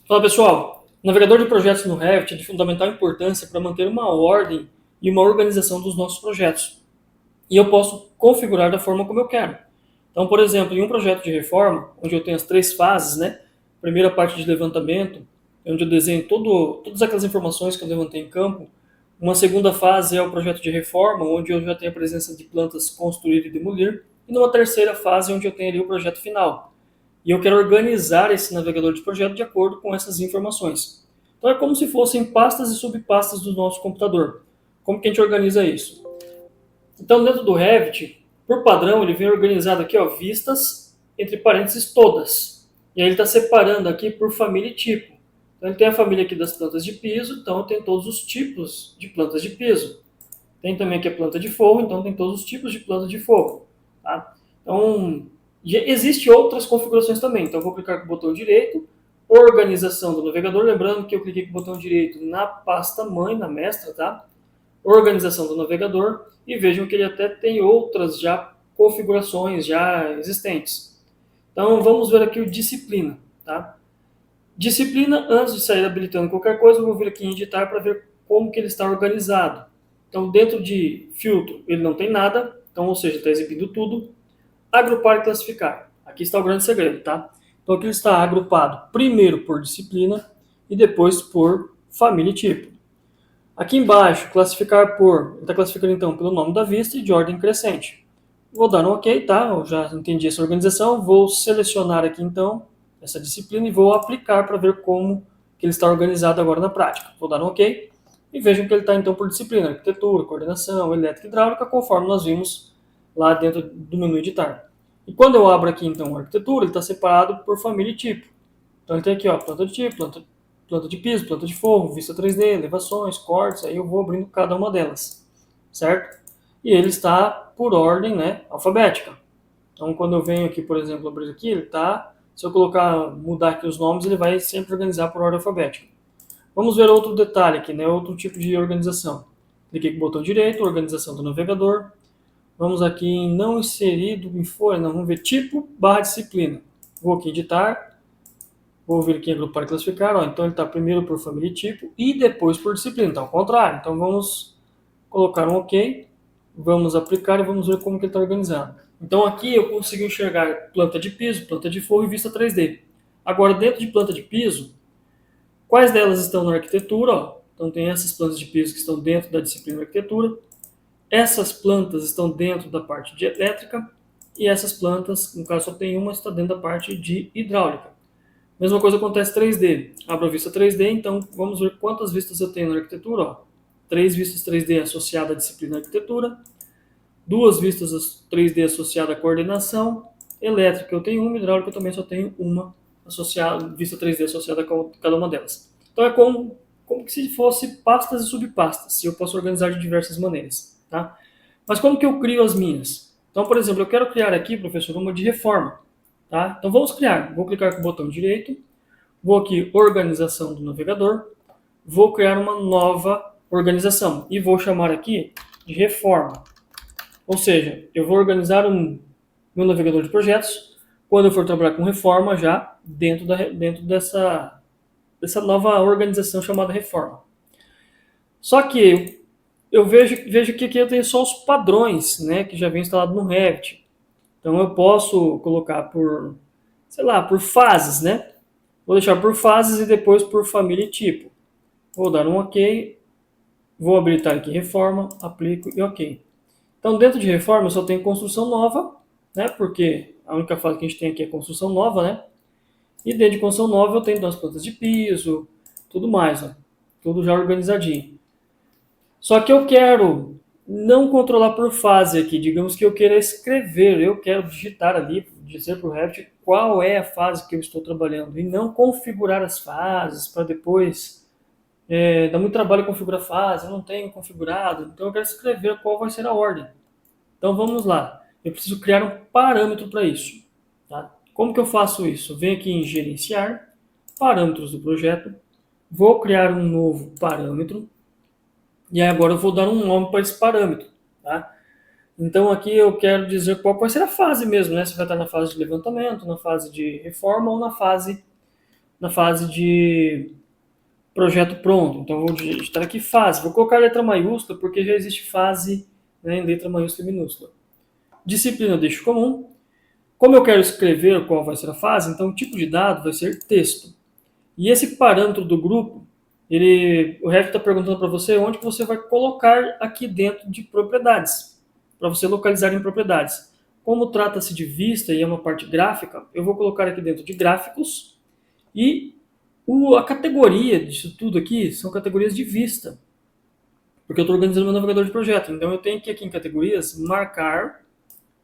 Fala pessoal, o navegador de projetos no Revit é de fundamental importância para manter uma ordem e uma organização dos nossos projetos. E eu posso configurar da forma como eu quero. Então, por exemplo, em um projeto de reforma, onde eu tenho as três fases, né? Primeira parte de levantamento, onde eu desenho todas aquelas informações que eu levantei em campo. Uma segunda fase é o projeto de reforma, onde eu já tenho a presença de plantas construir e demolir. E numa terceira fase, onde eu tenho ali o projeto final. E eu quero organizar esse navegador de projeto de acordo com essas informações. Então é como se fossem pastas e subpastas do nosso computador. Como que a gente organiza isso? Então dentro do Revit, por padrão, ele vem organizado aqui, ó, vistas, entre parênteses, todas. E aí ele está separando aqui por família e tipo. Então ele tem a família aqui das plantas de piso, então tem todos os tipos de plantas de piso. Tem também aqui a planta de forro, então tem todos os tipos de plantas de forro. Tá? Então, existem outras configurações também. Então, eu vou clicar com o botão direito, organização do navegador. Lembrando que eu cliquei com o botão direito na pasta mãe, na mestra, tá? Organização do navegador. E vejam que ele até tem outras já configurações já existentes. Então, vamos ver aqui o disciplina, tá? Disciplina, antes de sair habilitando qualquer coisa, eu vou vir aqui em editar para ver como que ele está organizado. Então, dentro de filtro, ele não tem nada, então, ou seja, está exibindo tudo. Agrupar e classificar. Aqui está o grande segredo, tá? Então, aqui ele está agrupado primeiro por disciplina e depois por família e tipo. Aqui embaixo, classificar por, ele está classificando então pelo nome da vista e de ordem crescente. Vou dar um OK, tá? Eu já entendi essa organização. Vou selecionar aqui então essa disciplina e vou aplicar para ver como que ele está organizado agora na prática. Vou dar um OK e vejam que ele está então por disciplina, arquitetura, coordenação, elétrica e hidráulica, conforme nós vimos lá dentro do menu editar. E quando eu abro aqui então a arquitetura, ele está separado por família e tipo. Então ele tem aqui, ó, planta de tipo, planta de piso, planta de forro, vista 3D, elevações, cortes, aí eu vou abrindo cada uma delas, certo? E ele está por ordem, né, alfabética. Então quando eu venho aqui, por exemplo, abrir aqui, ele está, se eu colocar, mudar aqui os nomes, ele vai sempre organizar por ordem alfabética. Vamos ver outro detalhe aqui, né, outro tipo de organização. Cliquei com o botão direito, organização do navegador. Vamos aqui em não inserido em folha, não, vamos ver tipo barra disciplina. Vou aqui editar, vou vir aqui em agrupar e classificar, ó, então ele está primeiro por família e tipo e depois por disciplina, então ao contrário. Então vamos colocar um OK, vamos aplicar e vamos ver como que ele está organizado. Então aqui eu consigo enxergar planta de piso, planta de forro e vista 3D. Agora dentro de planta de piso, quais delas estão na arquitetura? Ó? Então tem essas plantas de piso que estão dentro da disciplina arquitetura. Essas plantas estão dentro da parte de elétrica e essas plantas, no caso só tem uma, está dentro da parte de hidráulica. Mesma coisa acontece 3D. Abro a vista 3D, então vamos ver quantas vistas eu tenho na arquitetura. Ó. 3 vistas 3D associadas à disciplina arquitetura, 2 vistas 3D associadas à coordenação, elétrica eu tenho uma, hidráulica eu também só tenho uma associada, vista 3D associada a cada uma delas. Então é como se fosse pastas e subpastas, e eu posso organizar de diversas maneiras. Tá? Mas como que eu crio as minhas? Então, por exemplo, eu quero criar aqui, professor, uma de reforma. Tá? Então vamos criar. Vou clicar com o botão direito, vou aqui organização do navegador, vou criar uma nova organização e vou chamar aqui de reforma. Ou seja, eu vou organizar meu navegador de projetos quando eu for trabalhar com reforma já dentro dessa nova organização chamada reforma. Só que eu vejo que aqui eu tenho só os padrões, né, que já vem instalado no Revit. Então eu posso colocar por, sei lá, por fases, né? Vou deixar por fases e depois por família e tipo. Vou dar um OK, vou habilitar aqui reforma, aplico e OK. Então dentro de reforma eu só tenho construção nova, né? Porque a única fase que a gente tem aqui é construção nova, né? E dentro de construção nova eu tenho as plantas de piso, tudo mais, ó. Tudo já organizadinho. Só que eu quero não controlar por fase aqui, digamos que eu queira escrever, eu quero digitar ali, dizer para o Revit qual é a fase que eu estou trabalhando e não configurar as fases para depois dá muito trabalho configurar a fase, eu não tenho configurado, então eu quero escrever qual vai ser a ordem. Então vamos lá, eu preciso criar um parâmetro para isso. Tá? Como que eu faço isso? Venho aqui em gerenciar, parâmetros do projeto, vou criar um novo parâmetro, e agora eu vou dar um nome para esse parâmetro. Tá? Então aqui eu quero dizer qual vai ser a fase mesmo, né? Se vai estar na fase de levantamento, na fase de reforma ou na fase na fase de projeto pronto. Então, vou digitar aqui fase. Vou colocar letra maiúscula, porque já existe fase, né, em letra maiúscula e minúscula. Disciplina eu deixo comum. Como eu quero escrever qual vai ser a fase, então o tipo de dado vai ser texto. E esse parâmetro do grupo, o Revit está perguntando para você onde que você vai colocar aqui dentro de propriedades, para você localizar em propriedades. Como trata-se de vista e é uma parte gráfica, eu vou colocar aqui dentro de gráficos e a categoria disso tudo aqui são categorias de vista, porque eu estou organizando meu navegador de projeto. Então eu tenho que aqui em categorias marcar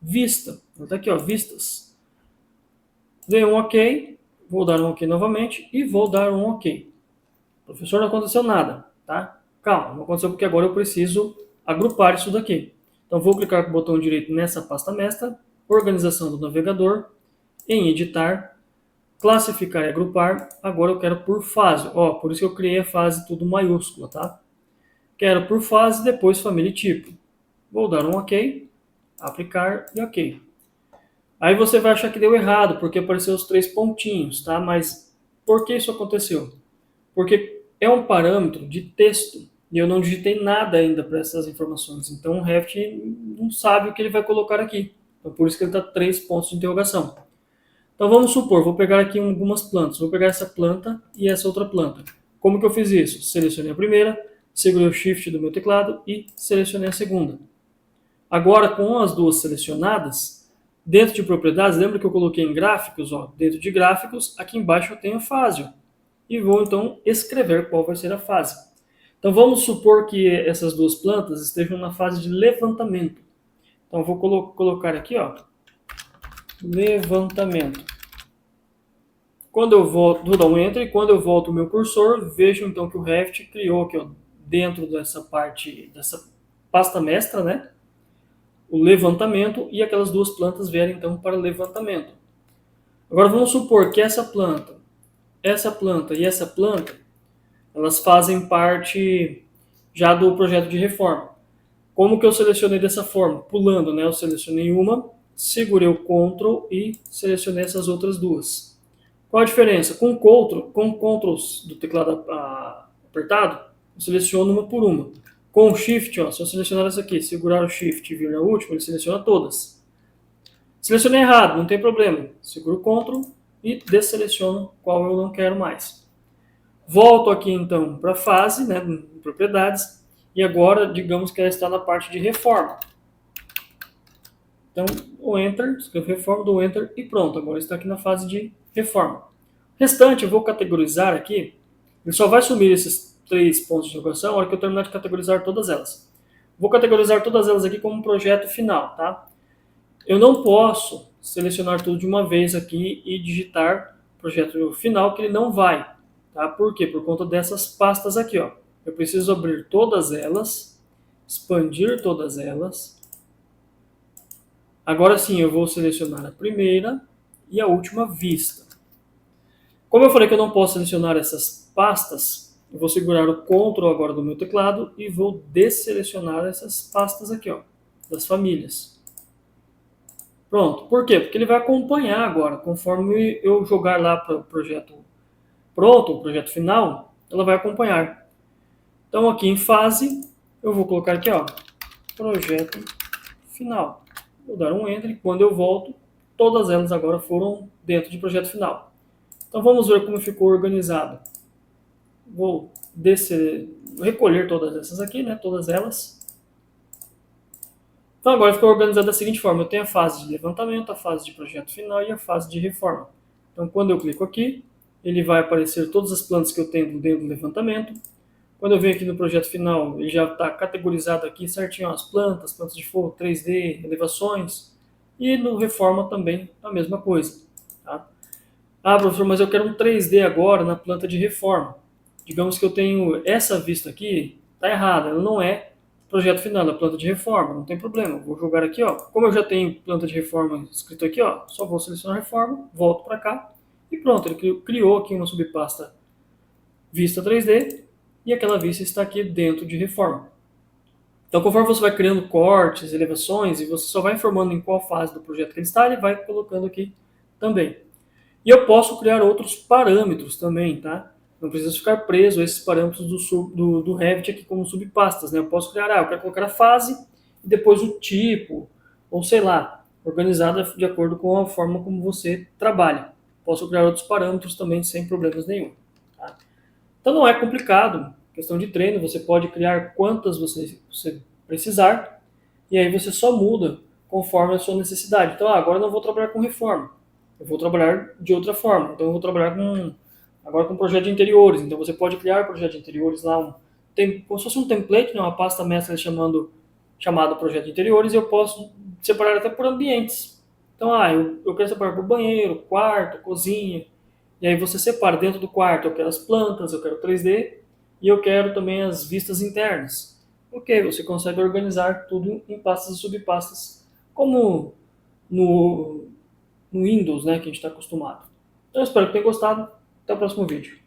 vista. Está aqui, ó, vistas. Dei um OK, vou dar um OK novamente e vou dar um OK. Professor, não aconteceu nada, tá? Calma, não aconteceu porque agora eu preciso agrupar isso daqui. Então vou clicar com o botão direito nessa pasta mestra, organização do navegador, em editar, classificar e agrupar. Agora eu quero por fase. Ó, por isso que eu criei a fase tudo maiúscula, tá? Quero por fase, depois família e tipo. Vou dar um OK, aplicar e OK. Aí você vai achar que deu errado, porque apareceu os 3 pontinhos, tá? Mas por que isso aconteceu? Porque é um parâmetro de texto e eu não digitei nada ainda para essas informações. Então o Revit não sabe o que ele vai colocar aqui. Então por isso que ele está 3 pontos de interrogação. Então vamos supor, vou pegar aqui algumas plantas. Vou pegar essa planta e essa outra planta. Como que eu fiz isso? Selecionei a primeira, segurei o Shift do meu teclado e selecionei a segunda. Agora, com as duas selecionadas, dentro de propriedades, lembra que eu coloquei em gráficos? Ó, dentro de gráficos, aqui embaixo eu tenho a fase. E vou, então, escrever qual vai ser a fase. Então, vamos supor que essas duas plantas estejam na fase de levantamento. Então, eu vou colocar aqui, ó, levantamento. Quando eu volto, vou dar um Enter, e quando eu volto o meu cursor, vejo, então, que o Revit criou aqui, ó, dentro dessa parte, dessa pasta mestra, né, o levantamento, e aquelas duas plantas vierem, então, para levantamento. Agora, vamos supor que essa planta e essa planta, elas fazem parte já do projeto de reforma. Como que eu selecionei dessa forma? Pulando, né? Eu selecionei uma, segurei o Ctrl e selecionei essas outras duas. Qual a diferença? Com Ctrl do teclado apertado, eu seleciono uma por uma. Com o Shift, ó, se eu selecionar essa aqui, segurar o Shift e vir na última, ele seleciona todas. Selecionei errado, não tem problema. Seguro o Ctrl e desseleciono qual eu não quero mais. Volto aqui então para a fase, né, em propriedades, e agora digamos que ela está na parte de reforma. Então, o Enter, escrevo reforma, dou Enter e pronto, agora está aqui na fase de reforma. O restante eu vou categorizar aqui, ele só vai sumir esses 3 pontos de interrogação na hora que eu terminar de categorizar todas elas. Vou categorizar todas elas aqui como projeto final, tá? Eu não posso selecionar tudo de uma vez aqui e digitar projeto final, que ele não vai. Tá? Por quê? Por conta dessas pastas aqui. Ó. Eu preciso abrir todas elas, expandir todas elas. Agora sim, eu vou selecionar a primeira e a última vista. Como eu falei que eu não posso selecionar essas pastas, eu vou segurar o Ctrl agora do meu teclado e vou desselecionar essas pastas aqui, ó, das famílias. Pronto. Por quê? Porque ele vai acompanhar agora. Conforme eu jogar lá para o projeto pronto, o projeto final, ela vai acompanhar. Então, aqui em fase, eu vou colocar aqui, ó, projeto final. Vou dar um Enter e quando eu volto, todas elas agora foram dentro de projeto final. Então, vamos ver como ficou organizado. Vou recolher todas essas aqui, né, todas elas. Então agora ficou organizado da seguinte forma, eu tenho a fase de levantamento, a fase de projeto final e a fase de reforma. Então quando eu clico aqui, ele vai aparecer todas as plantas que eu tenho dentro do levantamento. Quando eu venho aqui no projeto final, ele já está categorizado aqui certinho as plantas de fogo, 3D, elevações. E no reforma também a mesma coisa. Tá? Ah, professor, mas eu quero um 3D agora na planta de reforma. Digamos que eu tenho essa vista aqui, está errada, ela não é projeto final, a planta de reforma, não tem problema. Vou jogar aqui, ó. Como eu já tenho planta de reforma escrito aqui, ó, só vou selecionar reforma, volto para cá e pronto, ele criou aqui uma subpasta vista 3D e aquela vista está aqui dentro de reforma. Então, conforme você vai criando cortes, elevações e você só vai informando em qual fase do projeto que ele está, ele vai colocando aqui também. E eu posso criar outros parâmetros também, tá? Não preciso ficar preso a esses parâmetros do Revit aqui como subpastas, né? Eu posso criar, eu quero colocar a fase e depois o tipo, ou sei lá, organizada de acordo com a forma como você trabalha. Posso criar outros parâmetros também sem problemas nenhum. Tá? Então não é complicado, questão de treino, você pode criar quantas você precisar e aí você só muda conforme a sua necessidade. Então, agora eu não vou trabalhar com reforma, eu vou trabalhar de outra forma. Então, eu vou trabalhar agora com projeto de interiores. Então, você pode criar projeto de interiores lá, como se fosse um template, né, uma pasta mestra chamado projeto de interiores, e eu posso separar até por ambientes. Então, eu quero separar por banheiro, quarto, cozinha, e aí você separa dentro do quarto, eu quero as plantas, eu quero 3D, e eu quero também as vistas internas. Ok, você consegue organizar tudo em pastas e subpastas, como no, no Windows, né, que a gente está acostumado. Então, eu espero que tenham gostado. Até o próximo vídeo.